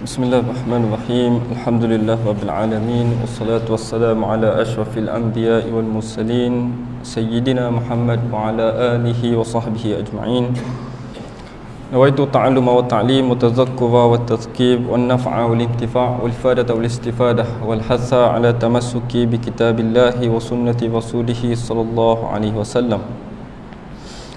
Bismillahirrahmanirrahim. Alhamdulillah rabbil alamin, wassalatu wassalamu ala asyrafil anbiya'i wal mursalin sayyidina Muhammad wa ala alihi wa sahbihi ajma'in. Nawaitu ta'alluma wa ta'lim wa tazakkura wa tazkir wa naf'a wal intifa' wal ifadata wal istifadah wal hatha ala tamassuki bi kitabillahi wa sunnati rasulih sallallahu alaihi wasallam.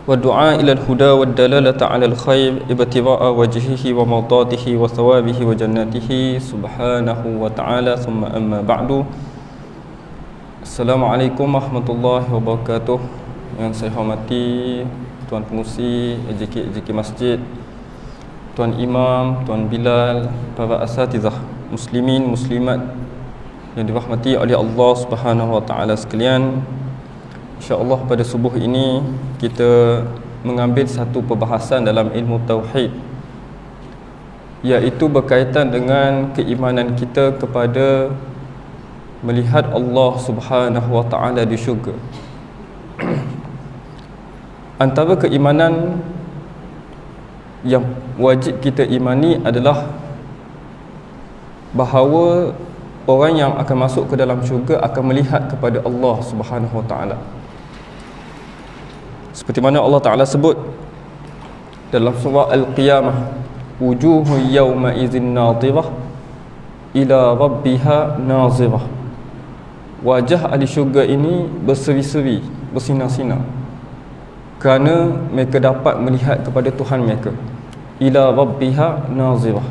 والدعاء إلى الهدى والدلالة على الخير ابتغاء وجهه ومرضاته وثوابه وجناته سبحانه وتعالى ثم أما بعد. Assalamualaikum warahmatullahi wabarakatuh. Yang saya hormati Tuan Pengurusi AJK Masjid, Tuan Imam, Tuan Bilal, para asatizah muslimin muslimat yang dirahmati oleh Allah Subhanahu wa taala sekalian. InsyaAllah pada subuh ini kita mengambil satu perbahasan dalam ilmu tauhid, iaitu berkaitan dengan keimanan kita kepada melihat Allah Subhanahu wa taala di syurga. Antara keimanan yang wajib kita imani adalah bahawa orang yang akan masuk ke dalam syurga akan melihat kepada Allah Subhanahu wa taala. Seperti mana Allah Ta'ala sebut dalam surah Al-Qiyamah, wujuhu yawma idzin nadhirah ila rabbiha nazirah. Wajah ahli syurga ini berseri-seri, bersinar-sinar, kerana mereka dapat melihat kepada Tuhan mereka. Ila rabbiha nazirah.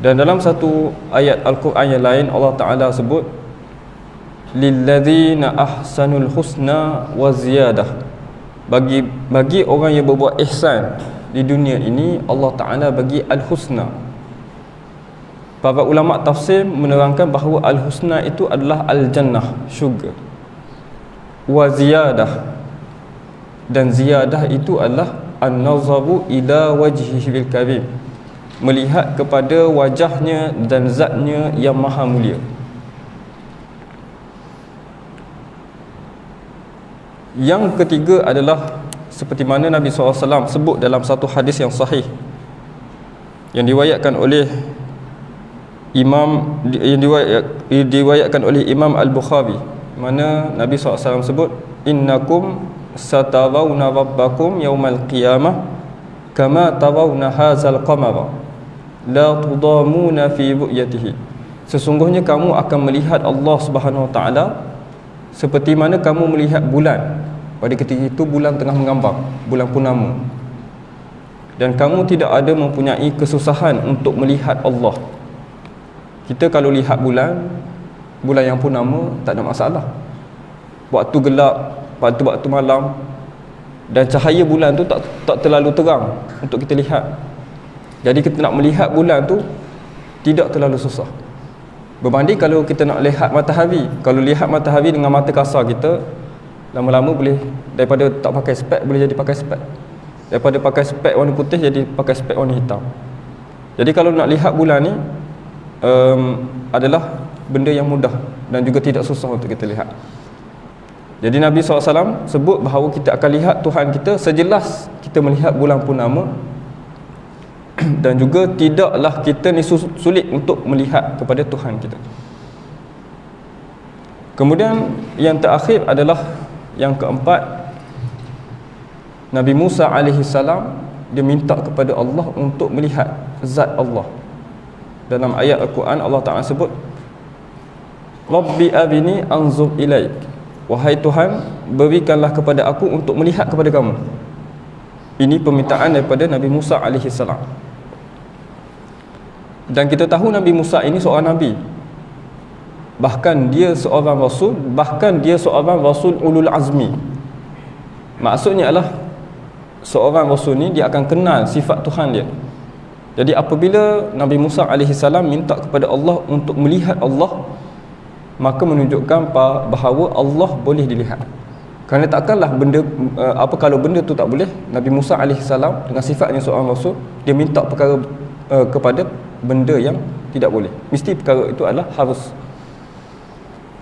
Dan dalam satu ayat Al-Quran yang lain Allah Ta'ala sebut lilladzina ahsanul husna wa ziyadah. Bagi orang yang berbuat ihsan di dunia ini, Allah Ta'ala bagi al-husna. Para ulama tafsir menerangkan bahawa al-husna itu adalah al-jannah, syurga. Wa ziyadah, dan ziyadah itu adalah an-nazaru ila wajhihil karim, melihat kepada wajahnya dan zatnya yang maha mulia. Yang ketiga adalah seperti mana Nabi SAW sebut dalam satu hadis yang sahih yang diriwayatkan oleh diriwayatkan oleh Imam Al-Bukhari, mana Nabi SAW sebut, innakum satarawna rabbakum yawmal qiyamah kama tarawna hazal qamara la tudamuna fi ru'yatihi. Sesungguhnya kamu akan melihat Allah Subhanahu wa taala seperti mana kamu melihat bulan. Pada ketika itu bulan tengah mengambang, bulan purnama, dan kamu tidak ada mempunyai kesusahan untuk melihat Allah. Kita kalau lihat bulan yang purnama tak ada masalah. Waktu gelap, waktu malam, dan cahaya bulan tu tak terlalu terang untuk kita lihat. Jadi kita nak melihat bulan tu tidak terlalu susah. Berbanding kalau kita nak lihat matahari. Kalau lihat matahari dengan mata kasar kita, lama-lama boleh, daripada tak pakai spek boleh jadi pakai spek, daripada pakai spek warna putih jadi pakai spek warna hitam. Jadi kalau nak lihat bulan ni adalah benda yang mudah dan juga tidak susah untuk kita lihat. Jadi Nabi SAW sebut bahawa kita akan lihat Tuhan kita sejelas kita melihat bulan purnama, dan juga tidaklah kita ni sulit untuk melihat kepada Tuhan kita. Kemudian yang terakhir adalah yang keempat, Nabi Musa AS dia minta kepada Allah untuk melihat zat Allah. Dalam ayat Al-Quran Allah Ta'ala sebut, Rabbi arini anzur ilaik, wahai Tuhan, berikanlah kepada aku untuk melihat kepada kamu. Ini permintaan daripada Nabi Musa AS. Dan kita tahu Nabi Musa ini seorang Nabi, bahkan dia seorang rasul, bahkan dia seorang rasul ulul azmi. Maksudnya adalah seorang rasul ni dia akan kenal sifat Tuhan dia. Jadi apabila Nabi Musa AS minta kepada Allah untuk melihat Allah, maka menunjukkan bahawa Allah boleh dilihat. Kerana takkanlah benda kalau benda tu tak boleh, Nabi Musa AS dengan sifatnya seorang rasul, dia minta perkara kepada benda yang tidak boleh. Mesti perkara itu adalah harus.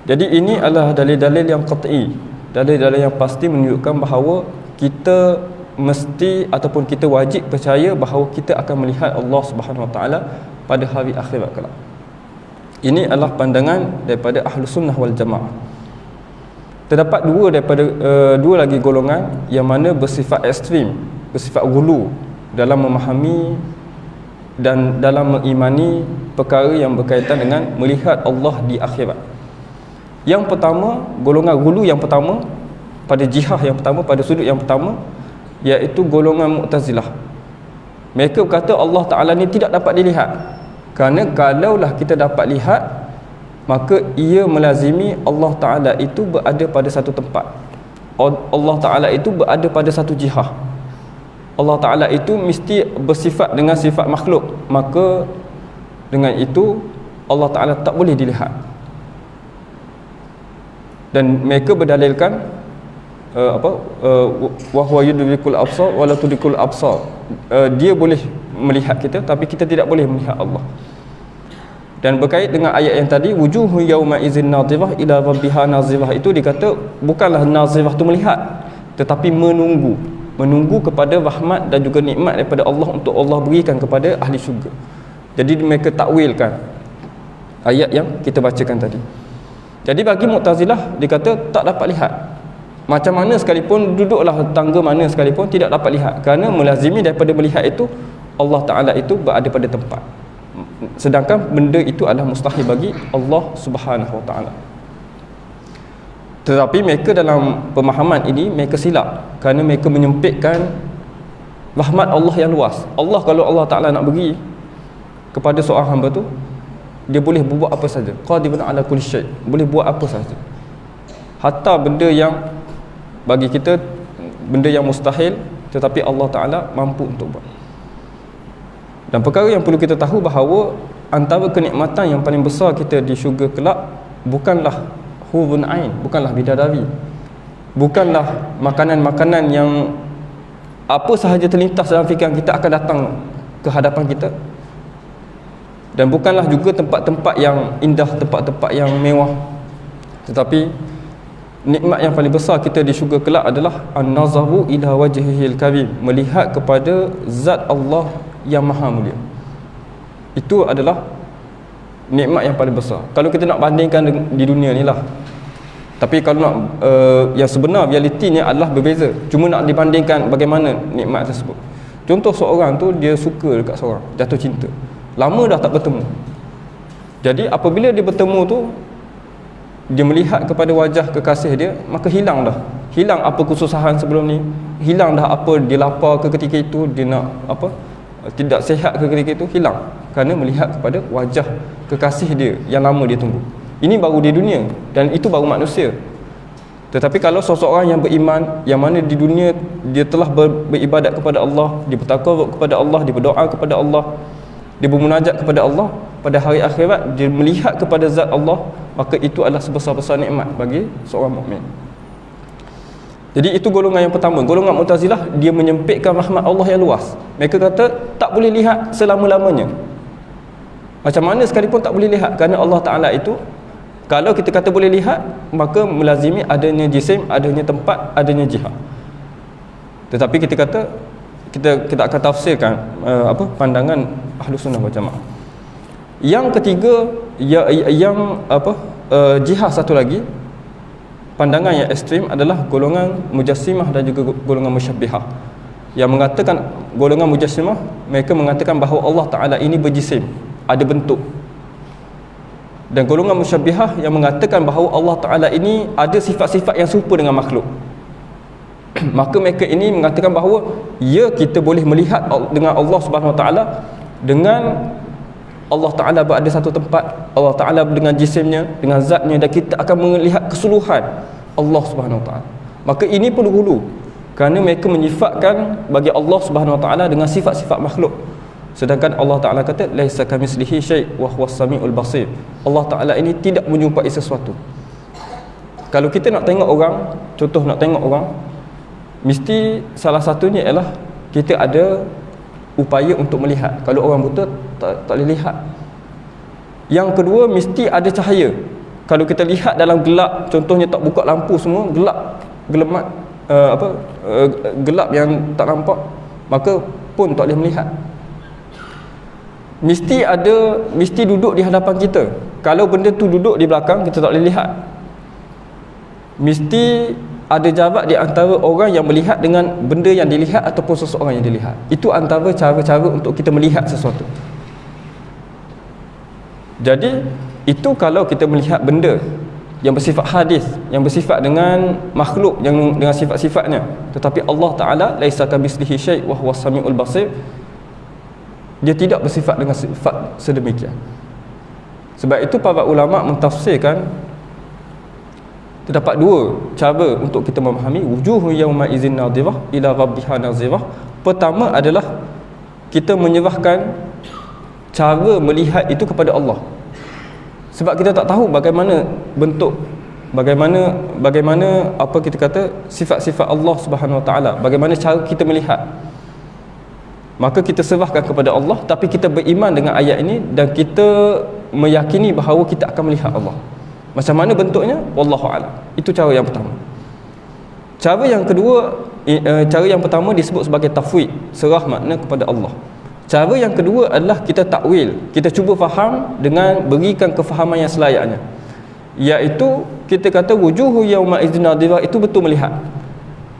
Jadi ini adalah dalil-dalil yang qat'i, dalil-dalil yang pasti menunjukkan bahawa kita mesti ataupun kita wajib percaya bahawa kita akan melihat Allah Subhanahu Wa Taala pada hari akhirat kelak. Ini adalah pandangan daripada Ahlus Sunnah wal Jamaah. Terdapat dua lagi golongan yang mana bersifat ekstrim, bersifat ghulu dalam memahami dan dalam mengimani perkara yang berkaitan dengan melihat Allah di akhirat. Yang pertama, golongan ghulu yang pertama, pada jihah yang pertama, pada sudut yang pertama, iaitu golongan Mu'tazilah. Mereka berkata Allah Ta'ala ni tidak dapat dilihat, kerana kalaulah kita dapat lihat, maka ia melazimi Allah Ta'ala itu berada pada satu tempat, Allah Ta'ala itu berada pada satu jihah, Allah Ta'ala itu mesti bersifat dengan sifat makhluk, maka dengan itu Allah Ta'ala tak boleh dilihat. Dan mereka berdalilkan wa huwa yudrikul absar wa la tudrikul absar, dia boleh melihat kita tapi kita tidak boleh melihat Allah. Dan berkait dengan ayat yang tadi, wujuhu yauma idzin nadhirah ila rabbiha nazirah, itu dikata bukanlah nazirah tu melihat, tetapi menunggu kepada rahmat dan juga nikmat daripada Allah untuk Allah berikan kepada ahli syurga. Jadi mereka takwilkan ayat yang kita bacakan tadi. Jadi bagi Mu'tazilah dikata tak dapat lihat, macam mana sekalipun, duduklah tangga mana sekalipun tidak dapat lihat, kerana melazimi daripada melihat itu Allah Ta'ala itu berada pada tempat, sedangkan benda itu adalah mustahil bagi Allah Subhanahu Wa Ta'ala. Tetapi mereka dalam pemahaman ini mereka silap, kerana mereka menyempitkan rahmat Allah yang luas. Allah, kalau Allah Ta'ala nak beri kepada seorang hamba tu, dia boleh buat apa saja, qadirun ala kulli syai', boleh buat apa saja, hatta benda yang bagi kita benda yang mustahil, tetapi Allah Ta'ala mampu untuk buat. Dan perkara yang perlu kita tahu bahawa antara kenikmatan yang paling besar kita di syurga kelak bukanlah hurun ain, bukanlah bidadari, bukanlah makanan-makanan yang apa sahaja terlintas dalam fikiran kita akan datang ke hadapan kita, dan bukanlah juga tempat-tempat yang indah, tempat-tempat yang mewah, tetapi nikmat yang paling besar kita di syurga kelak adalah an-nazaru ila wajhihil karim, melihat kepada zat Allah yang maha mulia. Itu adalah nikmat yang paling besar kalau kita nak bandingkan di dunia ni lah. Tapi kalau nak yang sebenar, realitinya adalah berbeza, cuma nak dibandingkan bagaimana nikmat tersebut. Contoh, seorang tu dia suka dekat seorang, jatuh cinta, lama dah tak bertemu. Jadi apabila dia bertemu tu, dia melihat kepada wajah kekasih dia, maka hilang apa kesusahan sebelum ni, hilang dah apa dia lapar ke ketika itu, dia nak apa, tidak sihat ke ketika itu, hilang, kerana melihat kepada wajah kekasih dia yang lama dia tunggu. Ini baru di dunia, dan itu baru manusia. Tetapi kalau seseorang yang beriman, yang mana di dunia dia telah beribadat kepada Allah, dia bertakwa kepada Allah, dia berdoa kepada Allah, dia bermunajat kepada Allah, pada hari akhirat dia melihat kepada zat Allah, maka itu adalah sebesar-besar nikmat bagi seorang mukmin. Jadi itu golongan yang pertama. Golongan Mu'tazilah, dia menyempitkan rahmat Allah yang luas. Mereka kata tak boleh lihat selama-lamanya, macam mana sekalipun tak boleh lihat, kerana Allah Ta'ala itu, kalau kita kata boleh lihat, maka melazimi adanya jisim, adanya tempat, adanya jihad. Tetapi kita kata kita akan tafsirkan pandangan Ahlus Sunnah wal Jamaah. Yang ketiga, jihad satu lagi, pandangan yang ekstrim adalah golongan Mujassimah dan juga golongan Musyabbihah, yang mengatakan, golongan Mujassimah, mereka mengatakan bahawa Allah Ta'ala ini berjisim, ada bentuk. Dan golongan Musyabbihah yang mengatakan bahawa Allah Ta'ala ini ada sifat-sifat yang serupa dengan makhluk. Maka mereka ini mengatakan bahawa ya, kita boleh melihat dengan Allah Subhanahu Wa Ta'ala, dengan Allah Ta'ala berada satu tempat, Allah Ta'ala dengan jisimnya, dengan zatnya, dan kita akan melihat keseluruhan Allah Subhanahu Wa Ta'ala. Maka ini perlu hulu, kerana mereka menyifatkan bagi Allah Subhanahu Wa Ta'ala dengan sifat-sifat makhluk, sedangkan Allah Ta'ala kata laisa kamitslihi syai' wa huwas samiul basir. Allah Ta'ala ini tidak menjumpai sesuatu. Kalau kita nak tengok orang, contoh nak tengok orang, mesti salah satunya ialah kita ada upaya untuk melihat. Kalau orang buta tak boleh lihat. Yang kedua, mesti ada cahaya. Kalau kita lihat dalam gelap, contohnya tak buka lampu semua, gelamat gelap yang tak nampak, maka pun tak boleh melihat. Mesti duduk di hadapan kita. Kalau benda tu duduk di belakang, kita tak boleh lihat. Mesti ada jarak di antara orang yang melihat dengan benda yang dilihat ataupun seseorang yang dilihat. Itu antara cara-cara untuk kita melihat sesuatu. Jadi itu kalau kita melihat benda yang bersifat hadis, yang bersifat dengan makhluk, yang dengan sifat-sifatnya. Tetapi Allah Ta'ala laisa kamitslihi syai' wa huwas samiul basir, dia tidak bersifat dengan sifat sedemikian. Sebab itu para ulama mentafsirkan terdapat dua cara untuk kita memahami wujuhu yauma idzin nadhirah ila rabbiha nadhirah. Pertama adalah kita menyerahkan cara melihat itu kepada Allah. Sebab kita tak tahu bagaimana bentuk, bagaimana apa kita kata sifat-sifat Allah Subhanahu Wa Taala, bagaimana cara kita melihat. Maka kita serahkan kepada Allah, tapi kita beriman dengan ayat ini dan kita meyakini bahawa kita akan melihat Allah. Macam mana bentuknya? Wallahu a'lam. Itu cara yang pertama. Cara yang kedua, cara yang pertama disebut sebagai tafwid, serah makna kepada Allah. Cara yang kedua adalah kita takwil, kita cuba faham dengan berikan kefahaman yang selayaknya, iaitu kita kata wujuhu yauma idzin nadhirah itu betul melihat,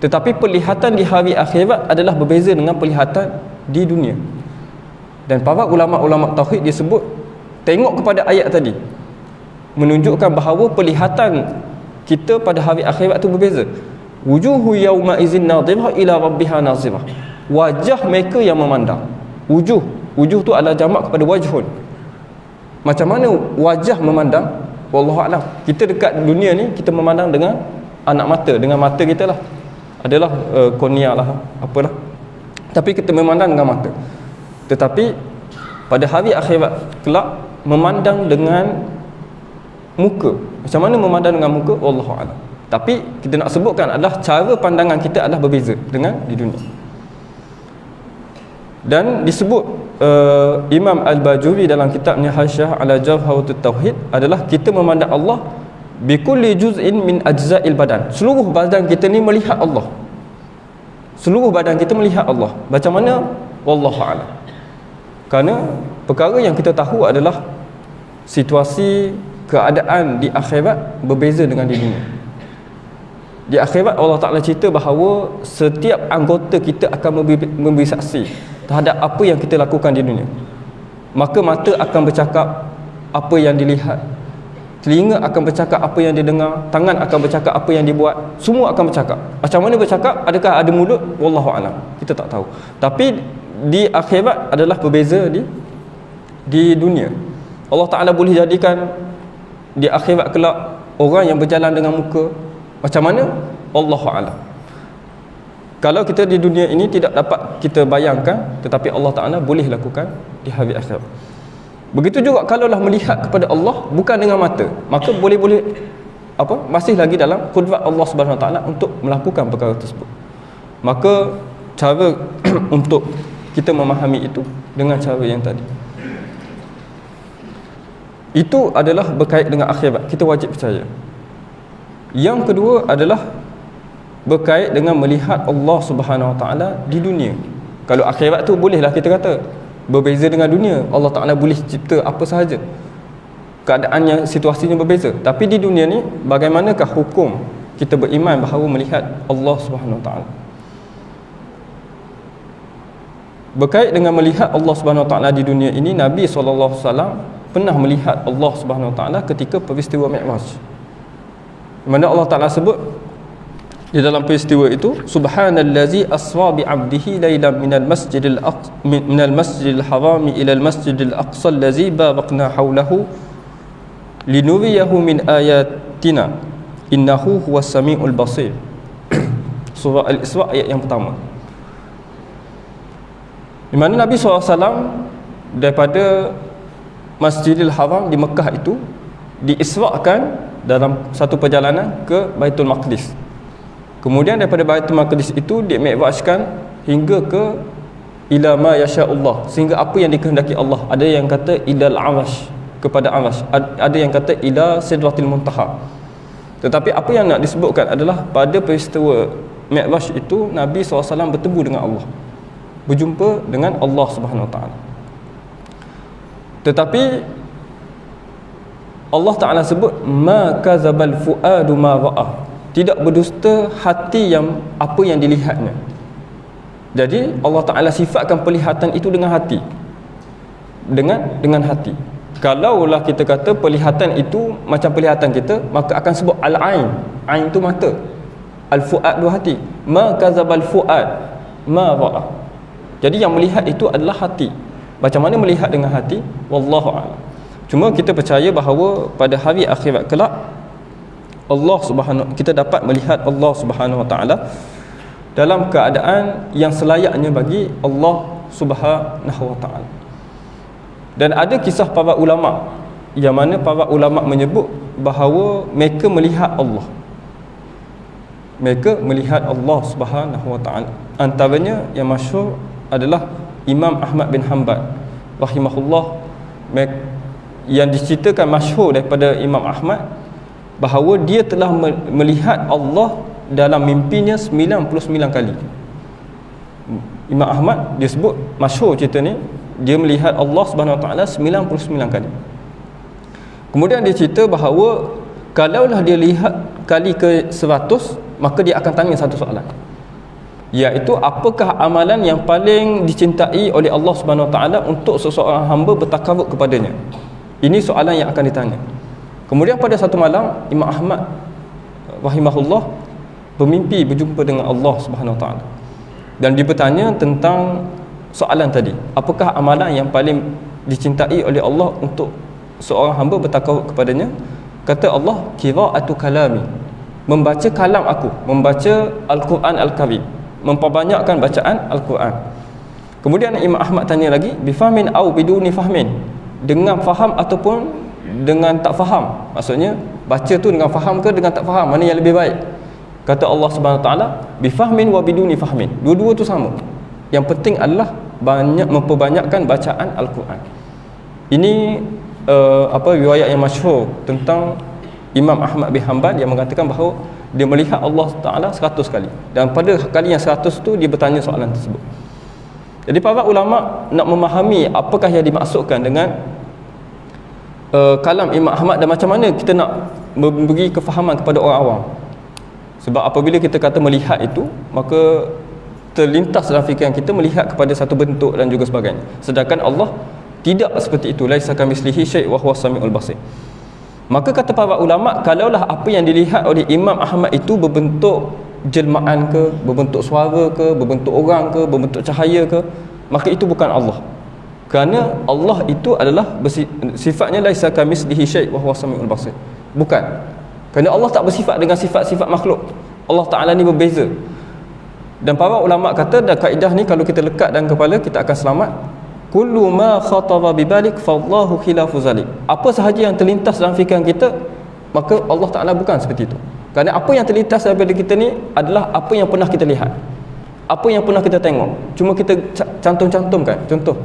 tetapi penglihatan di hari akhirat adalah berbeza dengan penglihatan di dunia. Dan para ulama-ulama tauhid disebut tengok kepada ayat tadi menunjukkan bahawa penglihatan kita pada hari akhirat itu berbeza. Wujuhu yauma idzin nadhirah ila rabbiha nadhirah, wajah mereka yang memandang. Wujuh tu adalah jamak kepada wajhun. Macam mana wajah memandang? Wallahu a'lam. Kita dekat dunia ni kita memandang dengan anak mata, dengan mata kita lah. Adalah kornea lah, apalah. Tapi kita memandang dengan mata. Tetapi pada hari akhirat kelak memandang dengan muka. Macam mana memandang dengan muka? Wallahu a'lam. Tapi kita nak sebutkan adalah cara pandangan kita adalah berbeza dengan di dunia. Dan disebut Imam Al-Bajuri dalam kitabnya Hasyiah ala Jawharatut Tauhid adalah kita memandang Allah bikulli juz'in min ajza'il badan. Seluruh badan kita ni melihat Allah. Seluruh badan kita melihat Allah. Macam mana? Wallahu a'lam. Kerana perkara yang kita tahu adalah situasi keadaan di akhirat berbeza dengan di dunia. Di akhirat Allah Ta'ala cerita bahawa setiap anggota kita akan memberi saksi terhadap apa yang kita lakukan di dunia. Maka mata akan bercakap apa yang dilihat, telinga akan bercakap apa yang didengar, tangan akan bercakap apa yang dibuat, semua akan bercakap. Macam mana bercakap? Adakah ada mulut? Wallahu a'lam. Kita tak tahu. Tapi di akhirat adalah berbeza di dunia. Allah Ta'ala boleh jadikan di akhirat kelak orang yang berjalan dengan muka macam mana? Wallahu a'lam. Kalau kita di dunia ini tidak dapat kita bayangkan, tetapi Allah Ta'ala boleh lakukan di hari akhirat. Begitu juga kalaulah melihat kepada Allah bukan dengan mata, maka boleh masih lagi dalam kudrat Allah Subhanahu Wa Ta'ala untuk melakukan perkara tersebut. Maka cara untuk kita memahami itu dengan cara yang tadi, itu adalah berkait dengan akhirat, kita wajib percaya. Yang kedua adalah berkait dengan melihat Allah Subhanahu Wa Ta'ala di dunia. Kalau akhirat tu bolehlah kita kata berbeza dengan dunia. Allah Ta'ala boleh cipta apa sahaja, keadaannya, situasinya berbeza. Tapi di dunia ni bagaimanakah hukum kita beriman bahawa melihat Allah Subhanahu Wa Ta'ala? Berkait dengan melihat Allah Subhanahu Wa Ta'ala di dunia ini, Nabi SAW pernah melihat Allah Subhanahu Wa Ta'ala ketika peristiwa Mi'raj, mana Allah Ta'ala sebut di dalam peristiwa itu, subhanallazi asra bi 'abdihi lailan minal masjidil harami ila al masjidil aqsa allazi barakna hawlahu linuriyahu min ayatina innahu huwas samiul basir. Surah Al-Isra ayat yang pertama, di mana Nabi SAW daripada Masjidil Haram di Mekah itu diisrakan dalam satu perjalanan ke Baitul Maqdis. Kemudian daripada Baitul Maqdis itu dimi'rajkan hingga ke ila ma yasha'ullah, sehingga apa yang dikehendaki Allah. Ada yang kata ilal arash, kepada Arasy. Ada yang kata ila Sidratil Muntaha. Tetapi apa yang nak disebutkan adalah pada peristiwa Mi'raj itu Nabi SAW bertemu dengan Allah, berjumpa dengan Allah Subhanahu Wa Taala. Tetapi Allah Ta'ala sebut ma kazabal fuadu ma ra'a, tidak berdusta hati yang apa yang dilihatnya. Jadi Allah Ta'ala sifatkan perlihatan itu dengan hati, dengan hati. Kalaulah kita kata perlihatan itu macam perlihatan kita, maka akan sebut al-ain. Ain itu mata, al-fuad dua hati. Ma kazabal fuad ma ra'a. Jadi yang melihat itu adalah hati. Macam mana melihat dengan hati? Wallahu a'lam. Cuma kita percaya bahawa pada hari akhirat kelak kita dapat melihat Allah Subhanahu Wa Taala dalam keadaan yang selayaknya bagi Allah Subhanahu Wa Taala. Dan ada kisah para ulama yang mana para ulama menyebut bahawa mereka melihat Allah. Mereka melihat Allah Subhanahu Wa Taala. Antaranya yang masyhur adalah Imam Ahmad bin Hanbal rahimahullah, yang diceritakan masyhur daripada Imam Ahmad bahawa dia telah melihat Allah dalam mimpinya 99 kali. Imam Ahmad dia sebut masyhur cerita ni, dia melihat Allah Subhanahu Wa Taala 99 kali. Kemudian dia cerita bahawa kalaulah dia lihat kali ke 100, maka dia akan tanya satu soalan, iaitu apakah amalan yang paling dicintai oleh Allah Subhanahu Wa Taala untuk seseorang hamba bertakarub kepadanya. Ini soalan yang akan ditanya. Kemudian pada satu malam Imam Ahmad rahimahullah bermimpi berjumpa dengan Allah Subhanahu Wa Taala, dan dia bertanya tentang soalan tadi, apakah amalan yang paling dicintai oleh Allah untuk seorang hamba bertakarub kepadanya. Kata Allah, qira'atu kalami, membaca kalam aku, membaca Al-Quran Al-Karim, memperbanyakkan bacaan Al-Quran. Kemudian Imam Ahmad tanya lagi, bifahmin au biduni fahmin, dengan faham ataupun dengan tak faham. Maksudnya baca tu dengan faham ke dengan tak faham, mana yang lebih baik? Kata Allah Subhanahu Wa Taala, bifahmin wa biduni fahmin, dua-dua tu sama. Yang penting adalah memperbanyakkan bacaan Al-Quran. Ini riwayat yang masyhur tentang Imam Ahmad bin Hanbal yang mengatakan bahawa dia melihat Allah Ta'ala 100 kali, dan pada kali yang 100 tu dia bertanya soalan tersebut. Jadi para ulama nak memahami apakah yang dimaksudkan dengan kalam Imam Ahmad, dan macam mana kita nak memberi kefahaman kepada orang awam. Sebab apabila kita kata melihat itu, maka terlintas dalam fikiran kita melihat kepada satu bentuk dan juga sebagainya, sedangkan Allah tidak seperti itu. Laisa kamitslihi syai' wa huwas samiul basir. Maka kata para ulama, kalaulah apa yang dilihat oleh Imam Ahmad itu berbentuk jelmaan ke, berbentuk suara ke, berbentuk orang ke, berbentuk cahaya ke, maka itu bukan Allah. Kerana Allah itu adalah sifatnya laisa kamitslihi syai' wa huwas samiul basir. Bukan. Kerana Allah tak bersifat dengan sifat-sifat makhluk. Allah Ta'ala ni berbeza. Dan para ulama kata, dan kaedah ni kalau kita lekatkan kepala, kita akan selamat. Kullu ma khatara bibalik fallahu khilafu zalik. Apa sahaja yang terlintas dalam fikiran kita, maka Allah Ta'ala bukan seperti itu. Kerana apa yang terlintas daripada kita ni adalah apa yang pernah kita lihat, apa yang pernah kita tengok. Cuma kita cantum-cantumkan. Contoh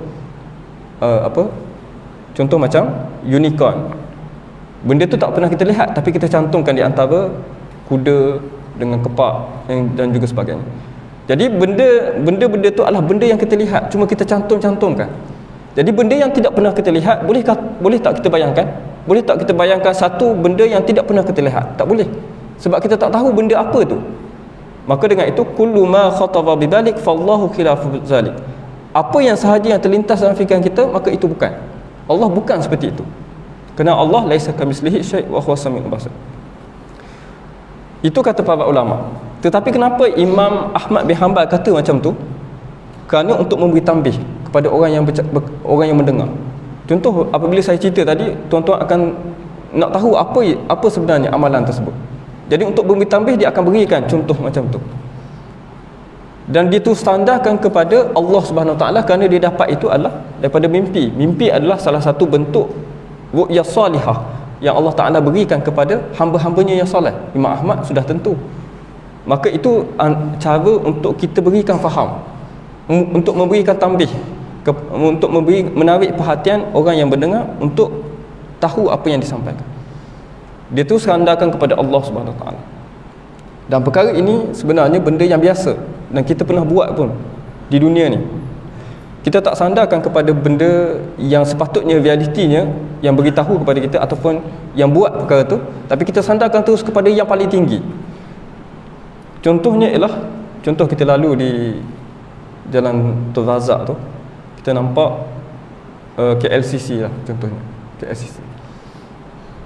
macam unicorn. Benda tu tak pernah kita lihat, tapi kita cantumkan di antara kuda dengan kepak dan juga sebagainya. Jadi benda-benda tu adalah benda yang kita lihat, cuma kita cantumkan. Jadi benda yang tidak pernah kita lihat, boleh tak kita bayangkan? Boleh tak kita bayangkan satu benda yang tidak pernah kita lihat? Tak boleh. Sebab kita tak tahu benda apa tu. Maka dengan itu, kullu ma khatara bibalik fallahu khilafu zalik. Apa yang sahaja yang terlintas dalam fikiran kita, maka itu bukan. Allah bukan seperti itu. Kerana Allah laisa kamitslihi syai' wa huwas samiul basir. Itu kata para ulama. Tetapi kenapa Imam Ahmad bin Hanbal kata macam tu? Kerana untuk memberi tambih kepada orang yang mendengar. Contoh, apabila saya cerita tadi, tuan-tuan akan nak tahu apa sebenarnya amalan tersebut. Jadi untuk memberi tambih, dia akan berikan contoh macam tu. Dan dia tu standarkan kepada Allah Subhanahu Wa Taala, kerana dia dapat itu adalah daripada mimpi. Mimpi adalah salah satu bentuk ru'yah salihah yang Allah Ta'ala berikan kepada hamba-hambanya yang soleh. Imam Ahmad sudah tentu. Maka itu cara untuk kita berikan faham, untuk memberikan tambih, untuk menarik perhatian orang yang mendengar untuk tahu apa yang disampaikan. Dia tu sandarkan kepada Allah Subhanahu Wa Taala. Dan perkara ini sebenarnya benda yang biasa dan kita pernah buat pun di dunia ni. Kita tak sandarkan kepada benda yang sepatutnya realitinya yang beritahu kepada kita ataupun yang buat perkara tu, tapi kita sandarkan terus kepada yang paling tinggi. Contohnya ialah contoh kita lalu di Jalan Tun Razak tu, kita nampak KLCC lah contohnya, KLCC.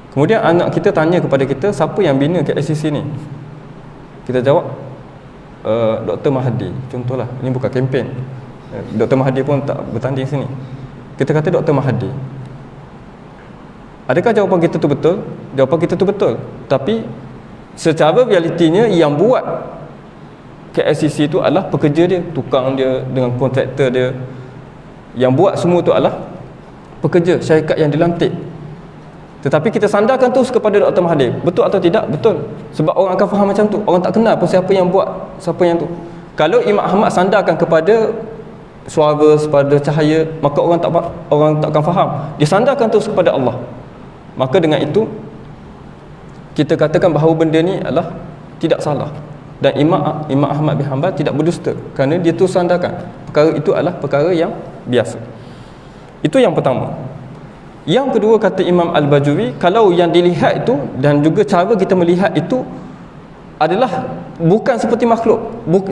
Kemudian anak kita tanya kepada kita, siapa yang bina KLCC ni? Kita jawab Dr. Mahathir. Contohlah, ini bukan kempen. Dr. Mahathir pun tak bertanding sini. Kita kata Dr. Mahathir. Adakah jawapan kita tu betul? Jawapan kita tu betul. Tapi secara realitinya yang buat KLCC tu adalah pekerja dia, tukang dia dengan kontraktor dia. Yang buat semua tu adalah pekerja, syarikat yang dilantik. Tetapi kita sandarkan terus kepada Dr. Mahathir. Betul atau tidak? Betul. Sebab orang akan faham macam tu. Orang tak kenal pun siapa yang buat, siapa yang tu. Kalau Imam Ahmad sandarkan kepada suara, kepada cahaya, maka orang tak akan faham. Dia sandarkan terus kepada Allah. Maka dengan itu kita katakan bahawa benda ni adalah tidak salah. Dan Imam Ahmad bin Hanbal tidak berdusta kerana dia tu sandarkan perkara itu adalah perkara yang biasa. Itu yang pertama. Yang kedua, kata Imam Al-Bajuri, kalau yang dilihat itu dan juga cara kita melihat itu adalah bukan seperti makhluk.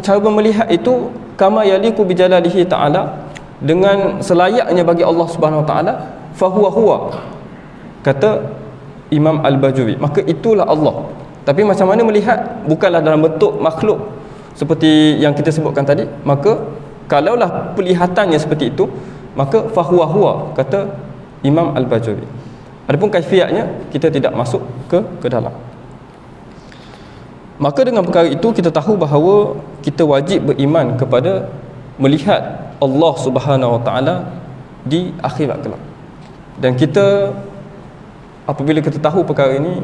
Cara melihat itu kama yaliku bijalalihi ta'ala, dengan selayaknya bagi Allah Subhanahu Wa Ta'ala, fahuwa huwa, kata Imam Al-Bajuri, maka itulah Allah. Tapi macam mana melihat? Bukanlah dalam bentuk makhluk seperti yang kita sebutkan tadi. Maka kalaulah pelihatannya seperti itu, maka fahuwa huwa, kata Imam Al-Bajuri. Adapun kaifiatnya kita tidak masuk ke dalam. Maka dengan perkara itu kita tahu bahawa kita wajib beriman kepada melihat Allah Subhanahu Wa Taala di akhirat kelak. Dan kita apabila kita tahu perkara ini,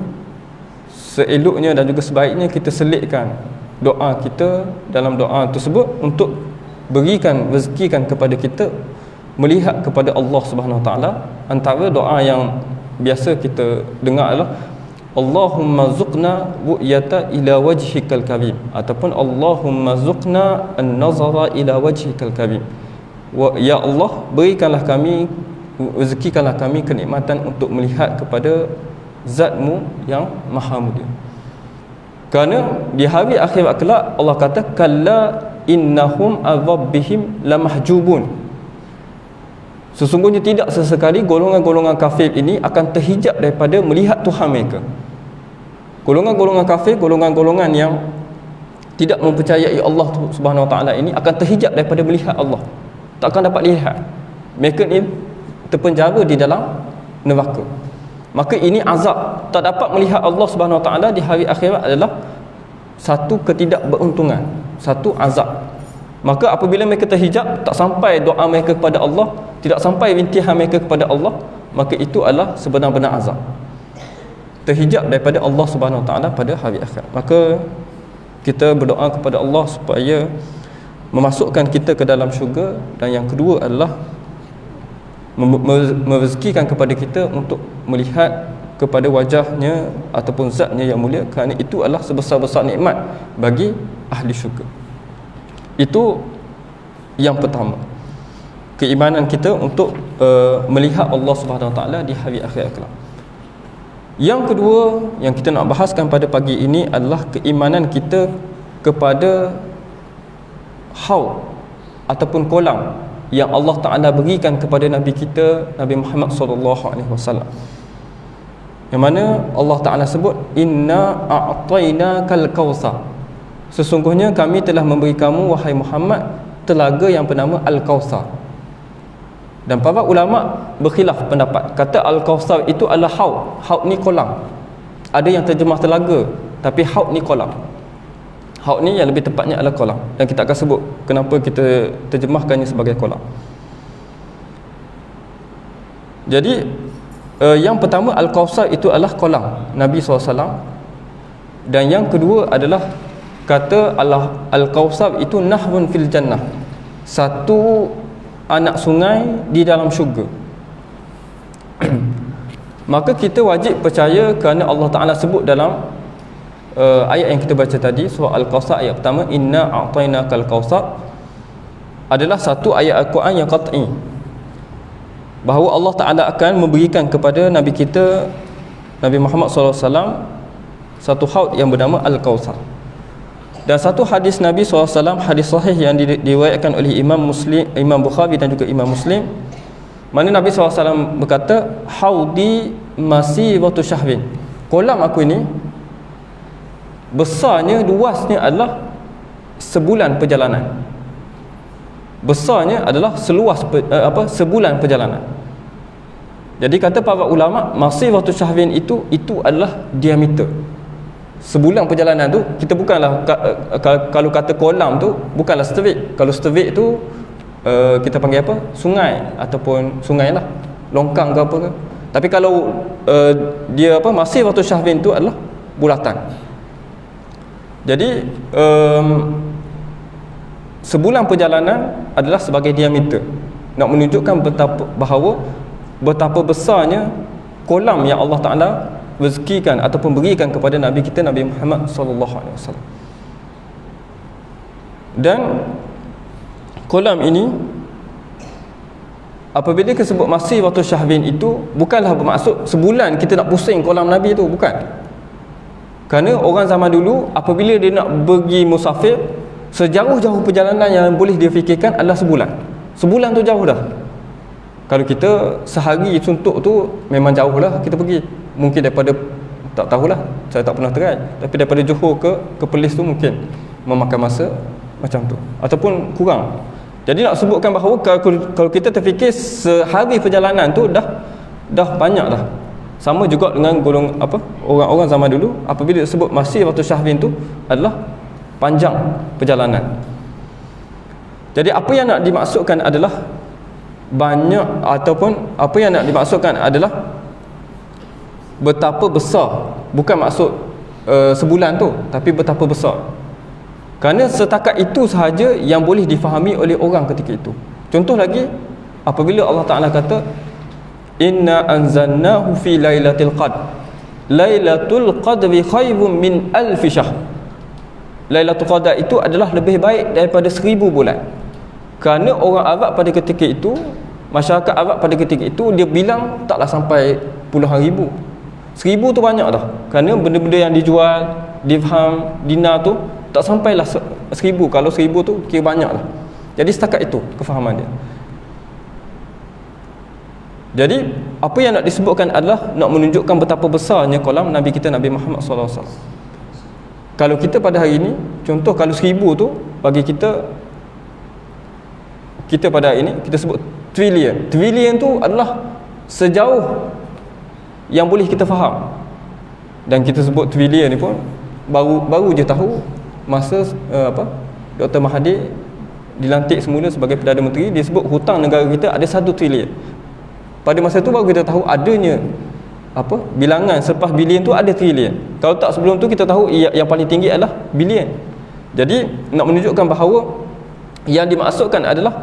seeloknya dan juga sebaiknya kita selitkan doa kita dalam doa tersebut untuk berikan, rezekikan kepada kita melihat kepada Allah Subhanahu Wa Taala. Antara doa yang biasa kita dengar adalah Allahumma zuqna ru'yata ila wajhikal karim, ataupun Allahumma zuqna an-nazara ila wajhikal karim. Ya Allah, berikanlah kami, rezekikanlah kami kenikmatan untuk melihat kepada zatmu yang maha mulia. Kerana di hari akhirat kelak Allah kata kalla innahum ar-rabbihim lamahjubun. Sesungguhnya tidak sesekali golongan-golongan kafir ini akan terhijab daripada melihat Tuhan mereka. Golongan-golongan kafir, golongan-golongan yang tidak mempercayai Allah Subhanahu Wa Taala ini akan terhijab daripada melihat Allah. Tak akan dapat lihat. Mereka ni terpenjara di dalam neraka. Maka ini azab. Tak dapat melihat Allah Subhanahu Wa Taala di hari akhirat adalah satu ketidakberuntungan, satu azab. Maka apabila mereka terhijab, tak sampai doa mereka kepada Allah, tidak sampai rintihan mereka kepada Allah, maka itu adalah sebenar-benar azab. Terhijab daripada Allah Subhanahu Wa Taala pada hari akhirat. Maka kita berdoa kepada Allah supaya memasukkan kita ke dalam syurga. Dan yang kedua adalah merezekikan kepada kita untuk melihat kepada wajahnya ataupun zatnya yang mulia, kerana itu adalah sebesar-besar nikmat bagi ahli syurga. Itu yang pertama, keimanan kita untuk melihat Allah Subhanahu Wa Taala di hari akhirat kelak. Yang kedua yang kita nak bahaskan pada pagi ini adalah keimanan kita kepada haud ataupun kolam yang Allah Ta'ala berikan kepada Nabi kita, Nabi Muhammad SAW, yang mana Allah Ta'ala sebut inna a'tainakal kautsar, sesungguhnya kami telah memberi kamu wahai Muhammad telaga yang bernama Al-Kautsar. Dan para ulama berkhilaf pendapat, kata Al-Kautsar itu adalah haud. Haud ni kolam. Ada yang terjemah telaga, tapi haud ni kolam. Haud ni yang lebih tepatnya adalah kolam, dan kita akan sebut kenapa kita terjemahkannya sebagai kolam. Jadi yang pertama, Al-Kautsar itu adalah kolam Nabi SAW. Dan yang kedua adalah kata Al-Kautsar itu nahrun fil jannah, satu anak sungai di dalam syurga. maka kita wajib percaya kerana Allah Ta'ala sebut dalam ayat yang kita baca tadi, surah Al-Kautsar ayat pertama, inna a'tainakal kautsar, adalah satu ayat Al-Quran yang qat'i, bahawa Allah Ta'ala akan memberikan kepada Nabi kita Nabi Muhammad SAW satu haud yang bernama Al-Kautsar. Dan satu hadis Nabi SAW, hadis sahih yang diriwayatkan oleh Imam Muslim, Imam Bukhari dan juga Imam Muslim, mana Nabi SAW berkata, haudi masiratu syahrin, kolam aku ini besarnya, luasnya adalah sebulan perjalanan. Besarnya adalah seluas sebulan perjalanan. Jadi kata para ulama, masiratu syahrin itu adalah diameter. Sebulan perjalanan tu, kita bukanlah kalau kata kolam tu bukanlah straight. Kalau straight tu kita panggil apa? Sungai, ataupun sungai lah, longkang ke apa ke. Tapi kalau dia apa, masiratu syahrin tu adalah bulatan. Jadi sebulan perjalanan adalah sebagai diameter, nak menunjukkan betapa besarnya kolam yang Allah Ta'ala rezekikan ataupun berikan kepada Nabi kita Nabi Muhammad SAW. Dan kolam ini, apabila disebut masiratu syahrin itu, bukanlah bermaksud sebulan kita nak pusing kolam Nabi itu, bukan. Kerana orang zaman dulu apabila dia nak pergi musafir, sejauh-jauh perjalanan yang boleh dia fikirkan adalah sebulan. Sebulan tu jauh dah. Kalau kita sehari suntuk tu memang jauh lah kita pergi. Mungkin daripada, tak tahulah, saya tak pernah try, tapi daripada Johor ke Perlis tu mungkin memakan masa macam tu, ataupun kurang. Jadi nak sebutkan bahawa kalau kita terfikir sehari perjalanan tu dah banyak dah. Sama juga dengan orang-orang zaman dulu, apabila disebut masiratu syahrin tu adalah panjang perjalanan. Jadi apa yang nak dimaksudkan adalah banyak, ataupun apa yang nak dimaksudkan adalah betapa besar, bukan maksud sebulan tu, tapi betapa besar. Kerana setakat itu sahaja yang boleh difahami oleh orang ketika itu. Contoh lagi, apabila Allah Ta'ala kata inna anzalnahu fi lailatul qadr, lailatul qadri khairun min alfi syahr. Lailatul Qadar itu adalah lebih baik daripada 1000 bulan. Kerana orang Arab pada ketika itu, masyarakat Arab pada ketika itu, dia bilang taklah sampai puluhan ribu. 1000 tu banyak dah. Kerana benda-benda yang dijual, dirham, dinar tu tak sampailah 1000. Kalau 1000 tu kira banyak lah. Jadi setakat itu kefahaman dia. Jadi apa yang nak disebutkan adalah nak menunjukkan betapa besarnya kolam Nabi kita Nabi Muhammad SAW. Kalau kita pada hari ini, contoh kalau 1000 tu bagi kita pada hari ini kita sebut trilion. Trilion tu adalah sejauh yang boleh kita faham. Dan kita sebut trilion ni pun baru je tahu masa Dr. Mahathir dilantik semula sebagai Perdana Menteri, dia sebut hutang negara kita ada 1 trilion. Pada masa tu baru kita tahu adanya bilangan selepas bilion tu ada trilion. Kalau tak sebelum tu kita tahu yang paling tinggi adalah bilion. Jadi nak menunjukkan bahawa yang dimaksudkan adalah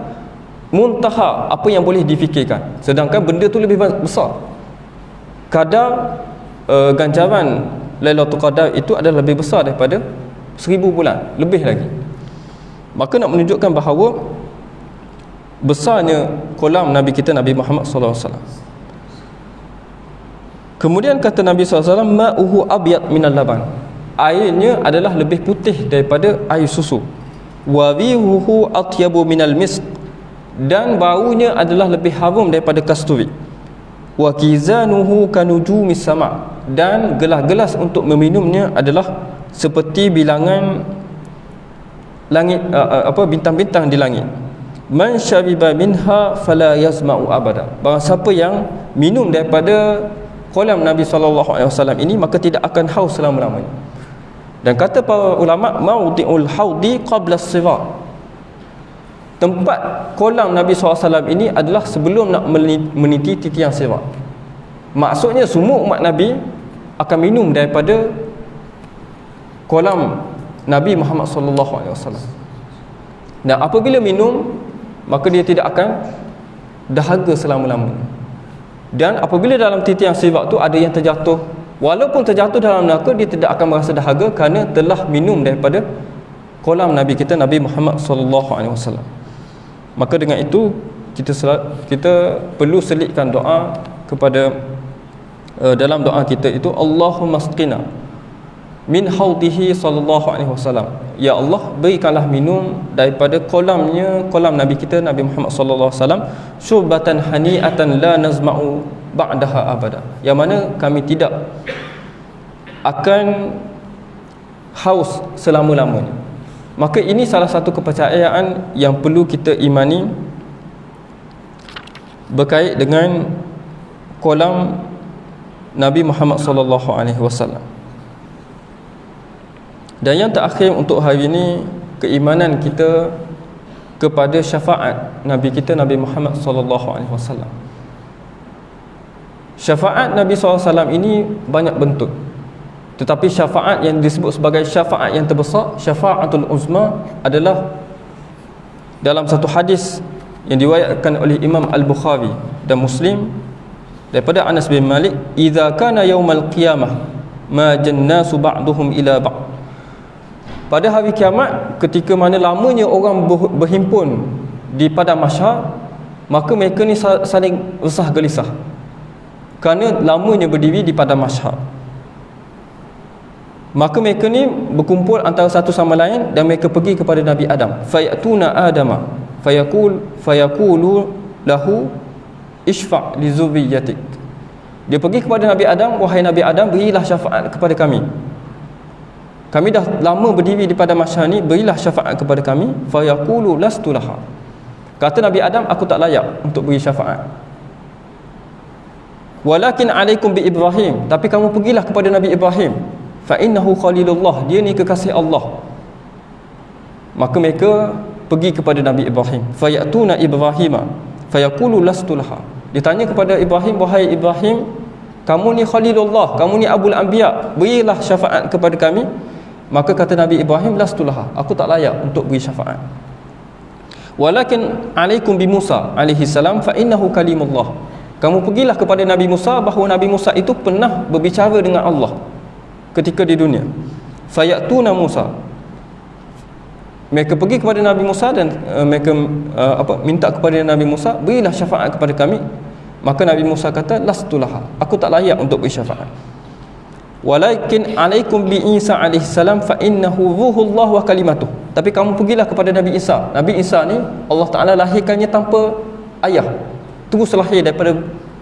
muntaha apa yang boleh difikirkan, sedangkan benda tu lebih besar. Kadar ganjaran Lailatul Qadar itu adalah lebih besar daripada 1000 bulan, lebih lagi. Maka nak menunjukkan bahawa besarnya kolam Nabi kita Nabi Muhammad SAW. Kemudian kata Nabi SAW, ma'uhu abyad minal laban, airnya adalah lebih putih daripada air susu. Wa rihuhu atyabu minal misk, dan baunya adalah lebih harum daripada kasturi. Wa kizanuhu kanujumis sama, dan gelas-gelas untuk meminumnya adalah seperti bilangan langit, bintang-bintang di langit. Man syariba minha fala yazma'u abada, barang siapa yang minum daripada kolam Nabi SAW ini maka tidak akan haus selama-lamanya. Dan kata para ulama, maudi'ul haudi qabla as-sirat, tempat kolam Nabi SAW ini adalah sebelum nak meniti titian sirat. Maksudnya semua umat Nabi akan minum daripada kolam Nabi Muhammad SAW. Dan apabila minum, maka dia tidak akan dahaga selama-lamanya. Dan apabila dalam titik yang sebab tu ada yang terjatuh, walaupun terjatuh dalam neraka, dia tidak akan merasa dahaga kerana telah minum daripada kolam Nabi kita, Nabi Muhammad sallallahu alaihi wasallam. Maka dengan itu kita perlu selitkan doa kepada dalam doa kita itu, Allahumma asqina min haudihi sallallahu alaihi wasallam. Ya Allah, berikanlah minum daripada kolam Nabi kita Nabi Muhammad sallallahu alaihi wasallam, syurbatan hani'atan la nazma'u ba'daha abada, yang mana kami tidak akan haus selama-lamanya. Maka ini salah satu kepercayaan yang perlu kita imani berkait dengan kolam Nabi Muhammad sallallahu alaihi wasallam. Dan yang terakhir untuk hari ini, keimanan kita kepada syafaat Nabi kita Nabi Muhammad sallallahu alaihi wasallam. Syafaat Nabi SAW ini banyak bentuk, tetapi syafaat yang disebut sebagai syafaat yang terbesar, syafaatul uzma, adalah dalam satu hadis yang diriwayatkan oleh Imam Al-Bukhari dan Muslim daripada Anas bin Malik, idza kana yaumal qiyamah ma jannasu ba'duhum ila ba'd. Pada hari kiamat, ketika mana lamanya orang berhimpun di padang mahsyar, maka mereka ni saling resah gelisah kerana lamanya berdiri di padang mahsyar. Maka mereka ni berkumpul antara satu sama lain dan mereka pergi kepada Nabi Adam. Fayatuna Adama fayaqulu lahu ishfa' li zurriyyatik. Dia pergi kepada Nabi Adam, wahai Nabi Adam, berilah syafaat kepada kami. Kami dah lama berdiri di padang mahsyar ni, berilah syafaat kepada kami. Fayaqulu lastu laha. Kata Nabi Adam, aku tak layak untuk beri syafaat. Walakin alaikum bi Ibrahim, tapi kamu pergilah kepada Nabi Ibrahim. Fa innahu khalilullah, dia ni kekasih Allah. Maka mereka pergi kepada Nabi Ibrahim. Fayatuna Ibrahima fayaqulu lastu laha. Dia tanya kepada Ibrahim, wahai Ibrahim, kamu ni khalilullah, kamu ni abul anbiya, berilah syafaat kepada kami. Maka kata Nabi Ibrahim, lastu laha, aku tak layak untuk beri syafaat. Walakin alaikum bi Musa alaihi salam fa innahu kalimullah. Kamu pergilah kepada Nabi Musa, bahawa Nabi Musa itu pernah berbicara dengan Allah ketika di dunia. Fayatuna Musa, mereka pergi kepada Nabi Musa dan mereka minta kepada Nabi Musa, berilah syafaat kepada kami. Maka Nabi Musa kata, lastu laha, aku tak layak untuk beri syafaat. Walakin alaikum bi Isa alaihi salam fa innahu ruhullah wa kalimatuh. Tapi kamu pergilah kepada Nabi Isa. Nabi Isa ni Allah Taala lahirkannya tanpa ayah, terus lahir daripada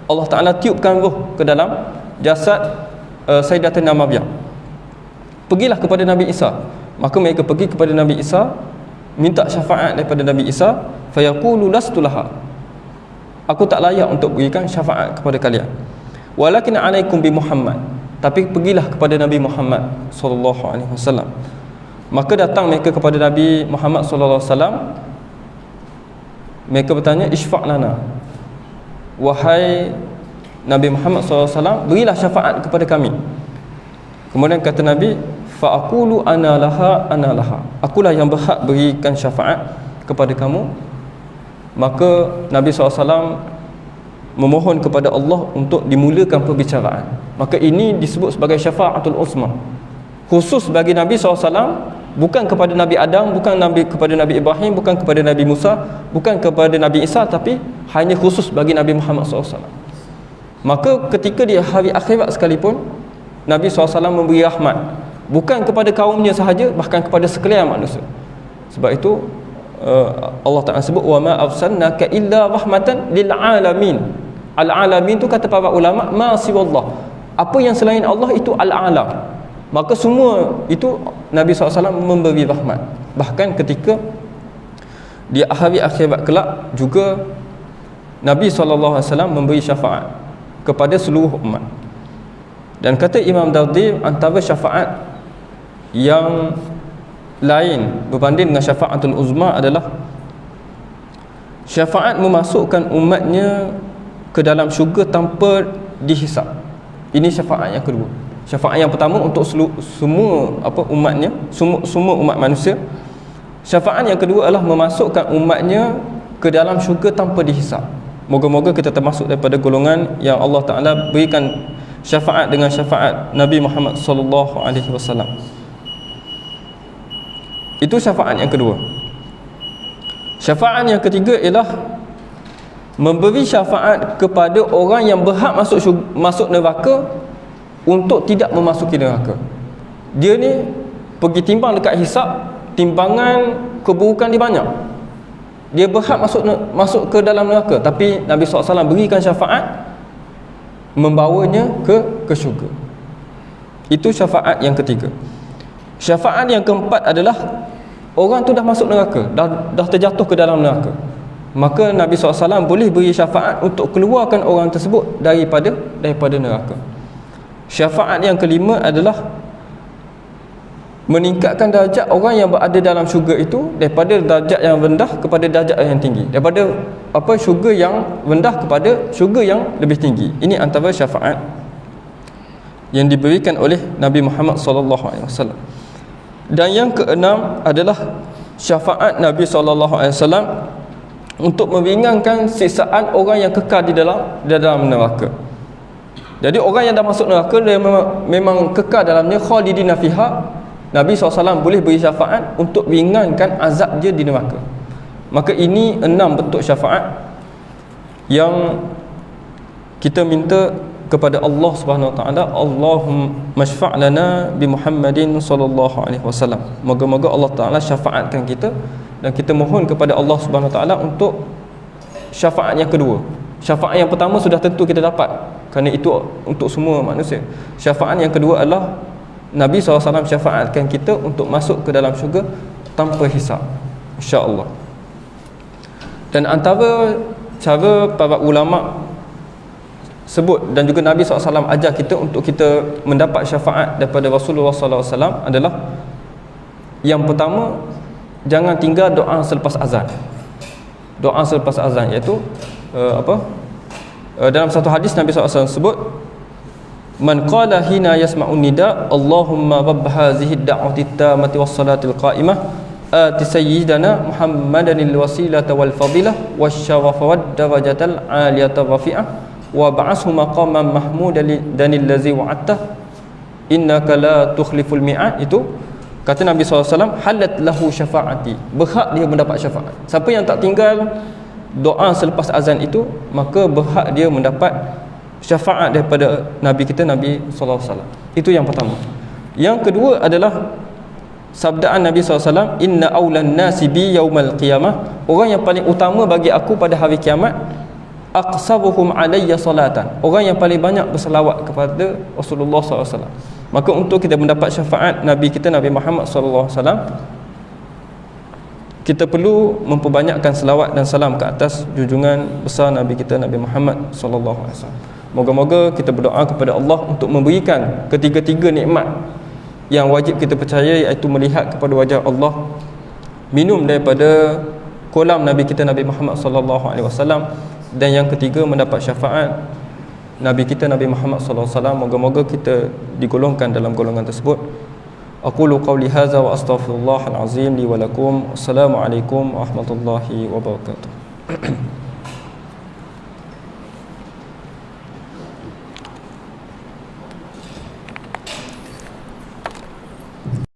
Allah Taala tiupkan ruh ke dalam jasad Sayyidatina Maryam. Pergilah kepada Nabi Isa. Maka mereka pergi kepada Nabi Isa, minta syafaat daripada Nabi Isa. Fayaqulu lastu laha, aku tak layak untuk berikan syafaat kepada kalian. Walakin alaikum bi Muhammad, tapi pergilah kepada Nabi Muhammad sallallahu alaihi wasallam. Maka datang mereka kepada Nabi Muhammad sallallahu alaihi wasallam. Mereka bertanya, isfa' lana, wahai Nabi Muhammad sallallahu alaihi wasallam, berilah syafaat kepada kami. Kemudian kata Nabi, fa aqulu ana laha, akulah yang berhak berikan syafaat kepada kamu. Maka Nabi SAW memohon kepada Allah untuk dimulakan perbicaraan. Maka ini disebut sebagai syafaatul uzma, khusus bagi Nabi SAW, bukan kepada Nabi Adam, bukan kepada Nabi Ibrahim, bukan kepada Nabi Musa, bukan kepada Nabi Isa, tapi hanya khusus bagi Nabi Muhammad SAW. Maka ketika di hari akhirat sekalipun, Nabi SAW memberi rahmat bukan kepada kaumnya sahaja, bahkan kepada sekalian manusia. Sebab itu Allah Ta'ala sebut, wa ma arsalnaka illa rahmatan lil alamin. Al alamin tu kata para ulama, ma siwallah, apa yang selain Allah itu al alam. Maka semua itu Nabi SAW memberi rahmat. Bahkan ketika di hari akhirat kelak juga Nabi SAW memberi syafaat kepada seluruh umat. Dan kata Imam Dardi, antara syafaat yang lain berbanding dengan syafaatul uzma adalah syafaat memasukkan umatnya ke dalam syurga tanpa dihisap. Ini syafaat yang kedua. Syafaat yang pertama untuk semua umatnya, semua umat manusia. Syafaat yang kedua adalah memasukkan umatnya ke dalam syurga tanpa dihisap. Moga-moga kita termasuk daripada golongan yang Allah Ta'ala berikan syafaat dengan syafaat Nabi Muhammad sallallahu alaihi wasallam. Itu syafaat yang kedua. Syafaat yang ketiga ialah memberi syafaat kepada orang yang berhak masuk neraka untuk tidak memasuki neraka. Dia ni pergi timbang dekat hisab, timbangan keburukan dia banyak. Dia berhak masuk ke dalam neraka, tapi Nabi SAW berikan syafaat membawanya ke syurga. Itu syafaat yang ketiga. Syafaat yang keempat adalah orang tu dah masuk neraka, dah terjatuh ke dalam neraka, maka Nabi SAW boleh beri syafaat untuk keluarkan orang tersebut daripada neraka. Syafaat yang kelima adalah meningkatkan darjat orang yang berada dalam syurga itu daripada darjat yang rendah kepada darjat yang tinggi, daripada syurga yang rendah kepada syurga yang lebih tinggi. Ini antara syafaat yang diberikan oleh Nabi Muhammad SAW. Dan yang keenam adalah syafaat Nabi SAW untuk meringankan siksaan orang yang kekal di dalam neraka. Jadi orang yang dah masuk neraka, dia memang kekal dalamnya, khalidina fiha, Nabi SAW boleh beri syafaat untuk ringankan azab dia di neraka. Maka ini 6 bentuk syafaat yang kita minta kepada Allah Subhanahu Wa Taala. Allahumma syfa' lana bi Muhammadin sallallahu alaihi wasallam. Moga-moga Allah Taala syafaatkan kita, dan kita mohon kepada Allah Subhanahu Wa Taala untuk syafaat yang kedua. Syafaat yang pertama sudah tentu kita dapat, kerana itu untuk semua manusia. Syafaat yang kedua adalah Nabi SAW syafaatkan kita untuk masuk ke dalam syurga tanpa hisab, insya-Allah. Dan antara cara para ulama sebut dan juga Nabi SAW ajar kita untuk kita mendapat syafaat daripada Rasulullah SAW adalah, yang pertama, jangan tinggal doa selepas azan. Doa selepas azan, iaitu dalam satu hadis Nabi SAW sebut, man qala hina yasma'un nida Allahumma rabb hazihi ad-da'wati at-tammati was-salatil qa'imah ati sayyidana Muhammadanil wasilata wal fadilah wasyarafa wad darajatal 'aliyata rafi'ah wa ba'ashu maqaman mahmudan allazi wa'atta innaka la tukhliful mi'ad. Itu kata Nabi SAW, halat lahu syafaati, berhak dia mendapat syafaat. Siapa yang tak tinggal doa selepas azan itu, maka berhak dia mendapat syafaat daripada Nabi kita, Nabi SAW. Itu yang pertama. Yang kedua adalah sabdaan Nabi SAW, inna awlan nasi bi yaumal qiyamah, orang yang paling utama bagi aku pada hari kiamat, aqsabuhum alayya salatan, orang yang paling banyak berselawat kepada Rasulullah SAW. Maka untuk kita mendapat syafaat Nabi kita, Nabi Muhammad SAW, kita perlu memperbanyakkan selawat dan salam ke atas junjungan besar Nabi kita, Nabi Muhammad SAW. Moga-moga kita berdoa kepada Allah untuk memberikan ketiga-tiga nikmat yang wajib kita percaya, iaitu melihat kepada wajah Allah, minum daripada kolam Nabi kita, Nabi Muhammad SAW, dan yang ketiga, mendapat syafaat Nabi kita, Nabi Muhammad SAW. Moga-moga kita digolongkan dalam golongan tersebut. Aqulu qawli hadza wa astaghfirullahal azim li wa lakum. Assalamualaikum warahmatullahi wabarakatuh.